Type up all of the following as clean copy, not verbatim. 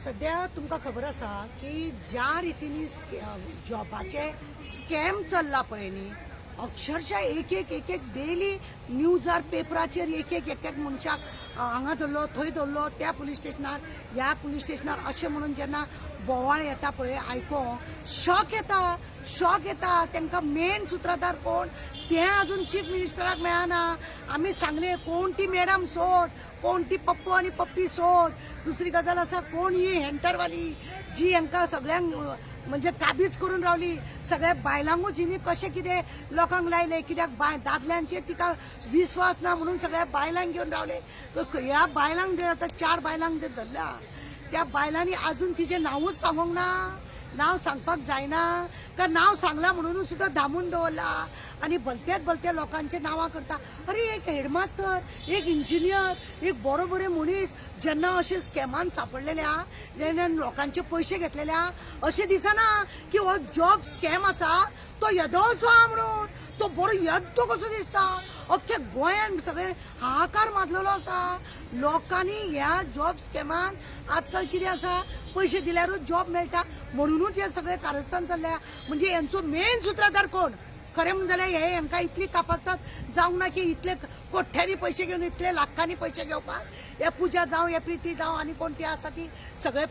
सध्या तुमका खबर आसा की ज्या रितीने जॉबाचे स्कॅम चल्ला पळय न्ही, अक्षरशः एक एक डेली न्यूजार पेपराचेर एक एक मनशाक हांगा धरलो थंय धरलो, त्या पुलीस स्टेशनार ह्या पुलीस स्टेशनार अशें म्हणून जेन्ना बोवाळ येता पळय आयकोंक शॉक येता तांकां मेन सूत्रधार कोण तें अजून चीफ मिनिस्टराक मेळना. आमी सांगले कोण ती मॅडम सोद, कोण ती पप्पू आनी पप्पी सोद. दुसरी गजाल आसा कोण ही हँटरवाली जी हांकां सगळ्यांक म्हणजे काबीज करून रावली. सगळ्या बायलांकूच हिणी कशें कितें लोकांक लायले, कित्याक दादल्यांचेर तिका विश्वास ना म्हणून सगळ्या बायलांक घेवन रावले. ह्या बायलांक जे आतां 4 बायलांक जे धरल्या त्या बायलांनी अजून तिचें नांवूच सांगूंक ना. नाव सांगपाक जायना का नाव सांगला म्हणून सुद्धा धामून दवरला आणि भलते लोकांचे नावां करता. अरे एक हेडमास्तर, एक इंजिनियर, एक बरो मनीस जेन्ना अशें स्कॅमान सांपडलेल्या जेन्ना लोकांचे पयशे घेतलेल्या अशें दिसना की हो जॉब स्कॅम आसा तो येदोचो आहा म्हणून. तो बरो येदो कसो दिसता. अख्ख्या गोंयान सगळे हाहाकार माजलेलो आसा. लोकांनी ह्या जॉब स्कॅमान आजकाल कितें आसा पयशे दिल्यारूच जॉब मेळटा म्हणूनच हे सगळे कारस्थान चल्ल्या. म्हणजे यांचो मेन सूत्रधार कोण खरें म्हणजे जाल्यार हे हांकां इतली कापासतात जावंक ना की इतले कोठ्यांनी पयशे घेवन इतले लाखांनी पयशे घेवपाक. हे पुजा जावं हे प्रिती जावं आनी कोण ती आसा ती सगळे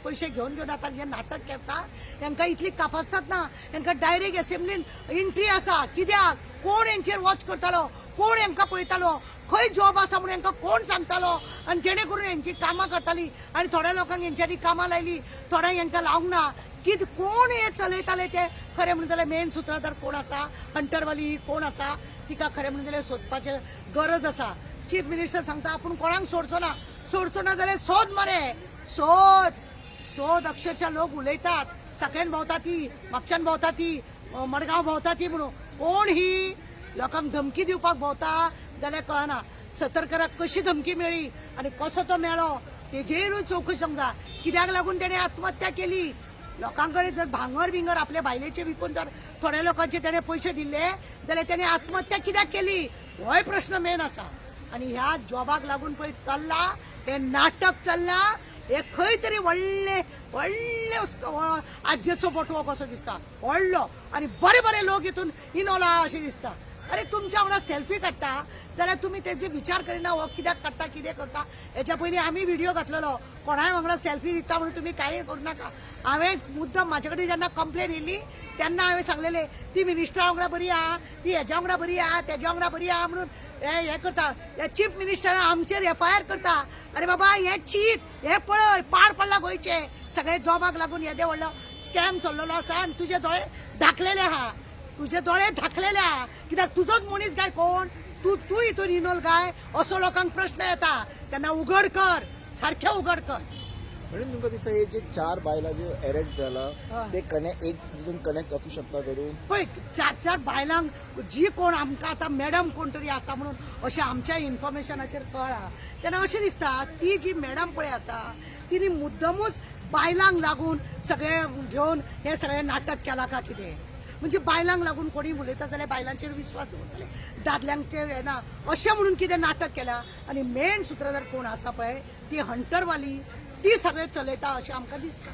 पयशे घेवन आतां जे नाटक करता हांकां इतली कापासतात ना. हांकां डायरेक्ट असेंब्लीन एंट्री आसा. कित्याक कोण हेंचेर वॉच करतालो, कोण हांकां पळयतालो, खंय जॉब आसा म्हणून हांकां कोण सांगतालो आनी जेणे करून हेंची कामां करताली आनी थोड्या लोकांक हेंच्यांनी कामां लायली, थोड्यांक हांकां लावंक ना. कितें कोण हे चलयताले ते खरें म्हणून जाल्यार मेन सूत्रधार कोण आसा, हंटरवाली कोण आसा तिका खरें म्हणून जाल्यार सोदपाची गरज आसा. चीफ मिनिस्टर सांगता आपूण कोणाक सोडचो ना जाल्यार सोद मरे सोद. अक्षरशः लोक उलयतात सगळ्यान भोंवता ती, म्हापशान भोंवता ती, मडगांव भोंवता ती म्हणून. कोण ही लोकांक धमकी दिवपाक भोंवता जाल्यार कळना. सतर्कराक कशी धमकी मेळ्ळी आनी कसो तो मेळ्ळो तेजेरूय चौकशी समजा. कित्याक लागून तेणे आत्महत्या केली. लोकांकडे जर भांगर आपल्या बायलेचे विकून जर थोड्या लोकांचे तेणे पयशे दिले जाल्यार तेणे आत्महत्या कित्याक केली होय प्रश्न मेन आसा. आणि ह्या जॉबाक लागून पळय चल्ला हे नाटक चल्ला हे खंय तरी व्हडले आज्जेचो बटवो कसो दिसता व्हडलो आनी बरे लोक हितून इनोला अशें दिसता. अरे तुमच्या वांगडा सेल्फी काडटा जाल्यार तुमी तेजे विचार करिना हो कित्याक काडटा कितें करता. हेच्या पयलीं आमी व्हिडिओ घातलेलो कोणाय वांगडा सेल्फी दिता म्हणून तुमी कांय करूं नाका. हांवें मुद्दम म्हाजे कडेन जेन्ना कंप्लेन येयली तेन्ना हांवें सांगलेलें ती मिनिस्टरा वांगडा बरी आहा, ती हेज्या वांगडा बरी आहा, तेज्या वांगडा बरी आहा म्हणून हे करता. हे चीफ मिनिस्टर आमचेर FIR करता. अरे बाबा हे चीत हे पळय पाड पडला गोंयचे सगळे जॉबाक लागून येदे व्हडलो स्कॅम चल्लेलो आसा आनी तुजे दोळे धाकलेले आहा. तुझे दोळे धाकलेले आहा कित्याक तुजोच मनीस गाय कोण तू हितून इनोल गाय असो लोकांक प्रश्न येता तेन्ना उघड कर, सारखे उघड कर. म्हणून तुमकां दिसता हे जे 4 बायलां जे अरेस्ट जाला ते एक दिसून कनेक्ट असू शकता करून पळय 4 बायलांक जी कोण आमकां आतां मॅडम कोण तरी आसा म्हणून अशें आमच्या इन्फॉर्मेशनाचेर कळ्ळा तेन्ना अशें दिसता ती जी मॅडम पळय आसा तिणी मुद्दमूच बायलांक लागून सगळे घेवन हे सगळे नाटक केला का कितें. म्हणजे बायलांक लागून कोणी उलयता जाल्यार बायलांचेर विश्वास दवरतले, दादल्यांचेर येना अशें म्हणून कितें नाटक केला. आनी मेन सूत्रधार कोण आसा पळय ती हंटरवाली ती सगळे चलयता अशें आमकां दिसता.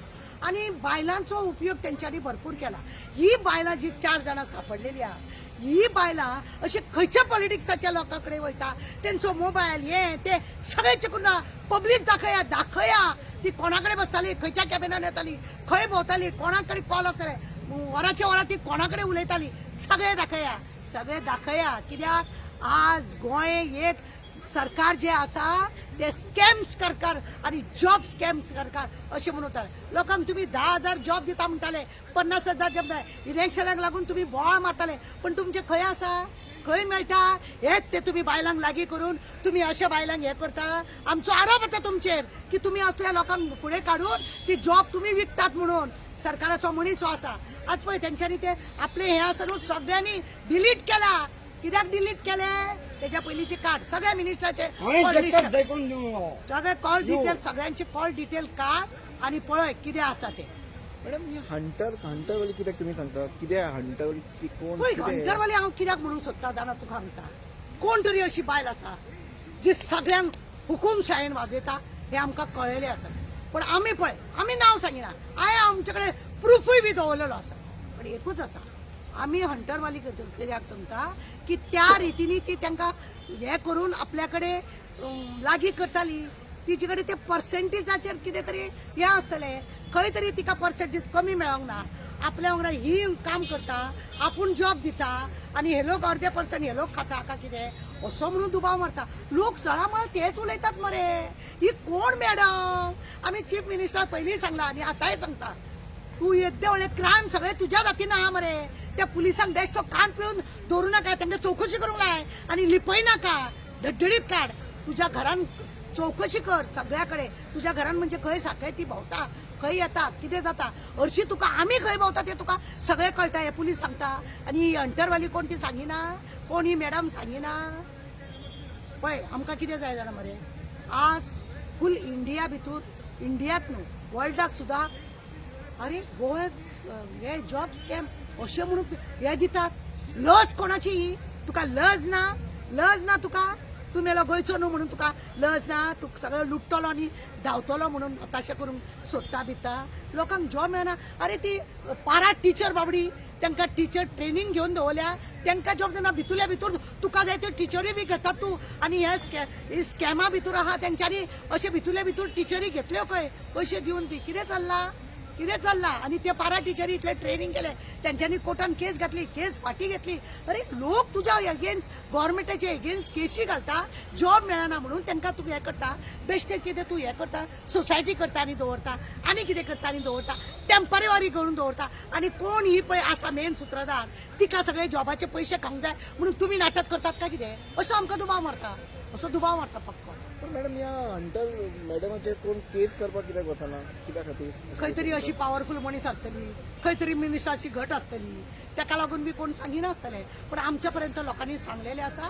आनी बायलांचो उपयोग तेंच्यांनी भरपूर केला. ही बायलां जी 4 जाणां सांपडलेली आहा ही बायलां अशी खंयच्या पॉलिटिक्साच्या लोकां कडेन वयता तेंचो मोबायल हे ते सगळे चिकून पब्लीक दाखया ती कोणा कडेन बसताली, खंयच्या कॅबिनान येताली, खंय भोंवताली, कोणा कडेन कॉल आसतले, वराच्या वरां ती कोणा कडेन उलयताली सगळे दाखया. कित्याक आज गोंय एक सरकार जे आसा ते स्कॅम सरकार आणि जॉब स्कॅम सरकार अशें म्हणून लोकांक तुम्ही 10,000 जॉब दिता म्हणटाले, 50,000 जॉब इलेक्शनाक लागून तुम्ही बोवाळ मारताले पण तुमचे खंय आसा, खंय मेळटा. हेच ते तुम्ही बायलांक लागीं करून तुम्ही अशा बायलांक हे करता. आमचो आरोप येता तुमचेर की तुम्ही असल्या लोकांक फुडें काडून ती जॉब तुम्ही विकतात म्हणून. सरकाराचो मनीस हो आसा आज पळय तेंच्यांनी ते आपले हे आसा न्हू सगळ्यांनी डिलीट केला. कित्याक डिलीट केले तेच्या पयलींचे कार्ड सगळ्या मिनिस्टराचे सगळे कॉल डिटेल सगळ्यांचे कॉल डिटेल काढ आणि पळय कितें आसा ते. मॅडम हंटरवाली कित्याक तुमी सांगता कित्याक हंटरवाली कोण हंटरवाली हांव कित्याक म्हणूंक सोदता जाणा तुका सांगता. कोण तरी अशी बायल आसा जी सगळ्यांक हुकूमशायेन वाजयता हे आमकां कळलेलें आसा पण आमी नांव सांगिना आमच्याकडे प्रूफूय बी दवरलेलो आसा पण एकूच आसा आमी हंटरवाली कित्याक सांगता की त्या रितीनी ती तांकां हे करून आपल्याकडे लागीं करताली तिचे कडेन ते पर्सेंटेजाचेर कितें तरी हें आसतलें खंय तरी तिका पर्सेंटेज कमी मेळोंक ना आपल्या वांगडा ही काम करता आपूण जॉब दिता आनी हे लोक अर्दे पर्सेंट हे लोक खाता काय कितें असो म्हणून दुबाव मारता लोक जळामळ तेच उलयतात मरे ही कोण मॅडम आमी चीफ मिनिस्टर पयलीं सांगला आनी आतांय सांगता तू येद्दे व्हडले क्रायम सगळे तुज्या जातीन आहा मरे त्या पुलिसांक बेश्टो कान पिळून दवरूं नाका तांकां चौकशी करूंक लाय आनी लिपय नाका धडधडीत काड तुज्या घरान चौकशी कर सगळ्याकडे तुझ्या घरान म्हणजे खंय साखळे ती भोंवता खंय येता कितें जाता हरशी तुका आमी खंय भोंवता तें तुका सगळें कळटा हे पुलीस सांगता आनी ही हंटरवाली कोण ती सांगिना कोण ही मॅडम सांगिना पळय आमकां कितें जाय जाणा मरे आज फूल इंडिया भितूर इंडियात न्हू वर्ल्डाक सुद्दां अरे गोव्यात हे जॉब स्कॅम अशें म्हणून हे दितात लज कोणाची ही तुका लज ना तुका तूं मेलो गोंयचो न्हू म्हणून तुका लज ना तू सगळो लुट्टलो आनी धांवतलो म्हणून तशें करून सोदता बित्ता लोकांक जॉब मेळना अरे ती पारा टिचर बाबडी तांकां टिचर ट्रेनींग घेवन दवरल्या तांकां जॉब दिना भितुल्या भितूर तुका जाय त्यो टिचरी बी घेतात तूं आनी हे स्कॅमा भितूर आहा तेंच्यांनी अशे भितुल्या भितूर टिचरी घेतल्यो खंय पयशे दिवन बी कितें चल्ला आनी ते पारा टिचरी इतले ट्रेनिंग केले त्यांच्यानी कोर्टान केस घातली केस फाटी घेतली अरे लोक तुझ्या अगेन्स्ट गव्हर्नमेंटाचे अगेन्स्ट केसी घालता जॉब मेळना म्हणून तांकां तूं हें करता बेश्टे कितें तूं हें करता सोसायटी करता आनी दवरता आनी कितें करता आनी दवरता टेम्पररी करून दवरता आनी कोण ही पळय आसा मेन सूत्रधार तिका सगळे जॉबाचे पयशे खावंक जाय म्हणून तुमी नाटक करतात काय कितें असो आमकां दुबाव मारता पक्को पण मॅडम या हंटर मॅडमाचेर कोण केस करपाक कित्याक वचना कित्या खातीर खंय तरी अशी पॉवरफूल मनीस आसतली खंय तरी मिनिस्टराची घट आसतली ताका लागून बी कोण सांगिनासतले पण आमच्या पर्यंत लोकांनी सांगलेले आसा